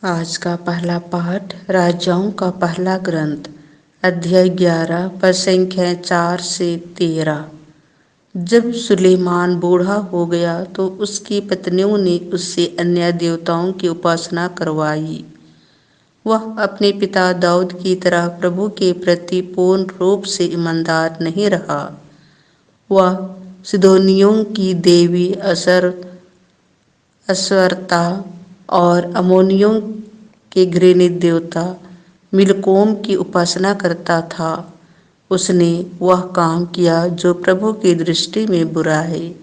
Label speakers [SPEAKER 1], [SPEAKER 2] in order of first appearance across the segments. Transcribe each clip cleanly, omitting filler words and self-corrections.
[SPEAKER 1] आज का पहला पाठ राजाओं का पहला ग्रंथ अध्याय 11 पद संख्या 4 से 13। जब सुलेमान बूढ़ा हो गया तो उसकी पत्नियों ने उससे अन्य देवताओं की उपासना करवाई। वह अपने पिता दाऊद की तरह प्रभु के प्रति पूर्ण रूप से ईमानदार नहीं रहा। वह सिदोनियों की देवी अस्वरता और अमोनियों के घृणित देवता मिलकोम की उपासना करता था। उसने वह काम किया जो प्रभु की दृष्टि में बुरा है,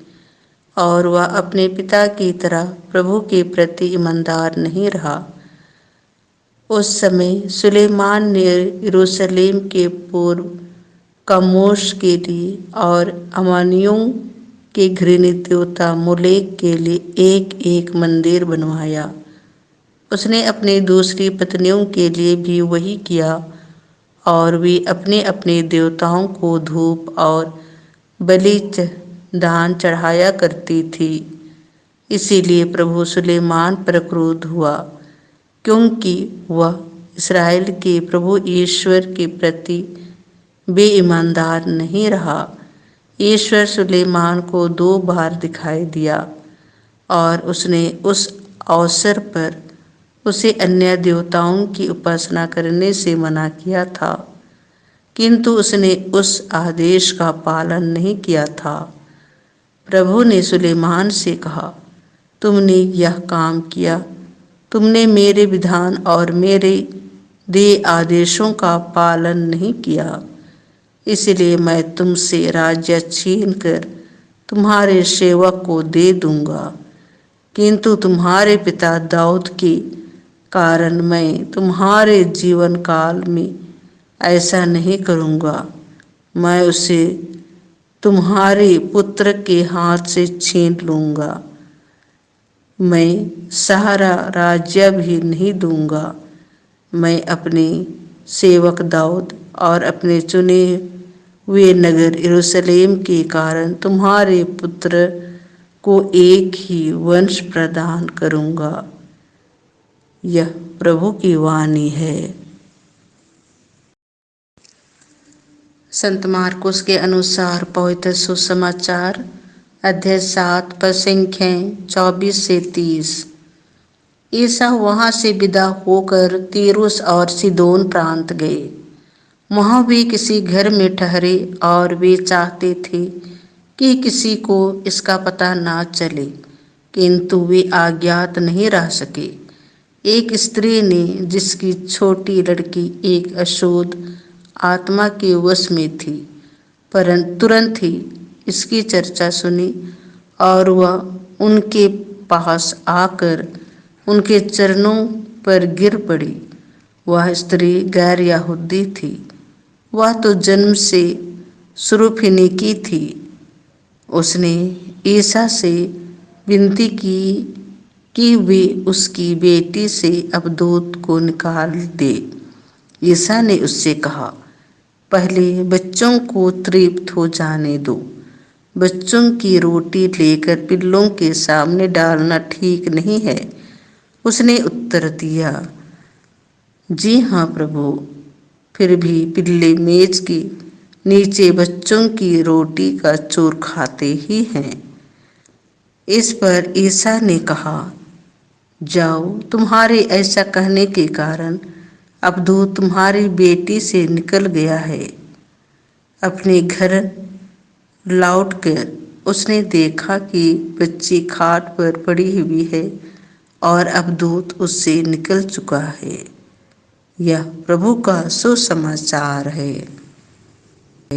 [SPEAKER 1] और वह अपने पिता की तरह प्रभु के प्रति ईमानदार नहीं रहा। उस समय सुलेमान ने यरूशलेम के पूर्व कमोश के लिए और अमानियों के घृणित देवता मोलेक के लिए एक एक मंदिर बनवाया। उसने अपनी दूसरी पत्नियों के लिए भी वही किया, और वे अपने अपने देवताओं को धूप और बलि दान चढ़ाया करती थी। इसीलिए प्रभु सुलेमान पर क्रोध हुआ, क्योंकि वह इस्राएल के प्रभु ईश्वर के प्रति बेईमानदार नहीं रहा। ईश्वर सुलेमान को 2 बार दिखाई दिया, और उसने उस अवसर पर उसे अन्य देवताओं की उपासना करने से मना किया था, किंतु उसने उस आदेश का पालन नहीं किया था। प्रभु ने सुलेमान से कहा, तुमने यह काम किया, तुमने मेरे विधान और मेरे दिए आदेशों का पालन नहीं किया। इसलिए मैं तुमसे राज्य छीन कर तुम्हारे सेवक को दे दूंगा, किंतु तुम्हारे पिता दाऊद के कारण मैं तुम्हारे जीवन काल में ऐसा नहीं करूँगा। मैं उसे तुम्हारे पुत्र के हाथ से छीन लूँगा। मैं सारा राज्य भी नहीं दूंगा। मैं अपने सेवक दाऊद और अपने चुने हुए नगर यरूशलेम के कारण तुम्हारे पुत्र को एक ही वंश प्रदान करूँगा। यह प्रभु की वाणी है। संत मार्कुस के अनुसार पवित्र सुसमाचार अध्याय 7 पद संख्या 24 से 30। ईसा वहां से विदा होकर तीरुस और सीदोन प्रांत गए। वहां वे किसी घर में ठहरे, और वे चाहते थे कि किसी को इसका पता ना चले, किंतु वे अज्ञात नहीं रह सके। एक स्त्री ने, जिसकी छोटी लड़की एक अशुद्ध आत्मा के वश में थी, परंतु तुरंत ही इसकी चर्चा सुनी, और वह उनके पास आकर उनके चरणों पर गिर पड़ी। वह स्त्री गैर यहूदी थी। वह तो जन्म से सुरूफिनिकी थी। उसने ईसा से विनती की कि वे उसकी बेटी से अबदूत को निकाल दे। ईसा ने उससे कहा, पहले बच्चों को तृप्त हो जाने दो। बच्चों की रोटी लेकर पिल्लों के सामने डालना ठीक नहीं है। उसने उत्तर दिया, जी हाँ प्रभु, फिर भी पिल्ले मेज के नीचे बच्चों की रोटी का चूर खाते ही हैं। इस पर ईसा ने कहा, जाओ, तुम्हारे ऐसा कहने के कारण अबदूत तुम्हारी बेटी से निकल गया है। अपने घर लौटकर उसने देखा कि बच्ची खाट पर पड़ी हुई है, और अबदूत उससे निकल चुका है। यह प्रभु का सुसमाचार है।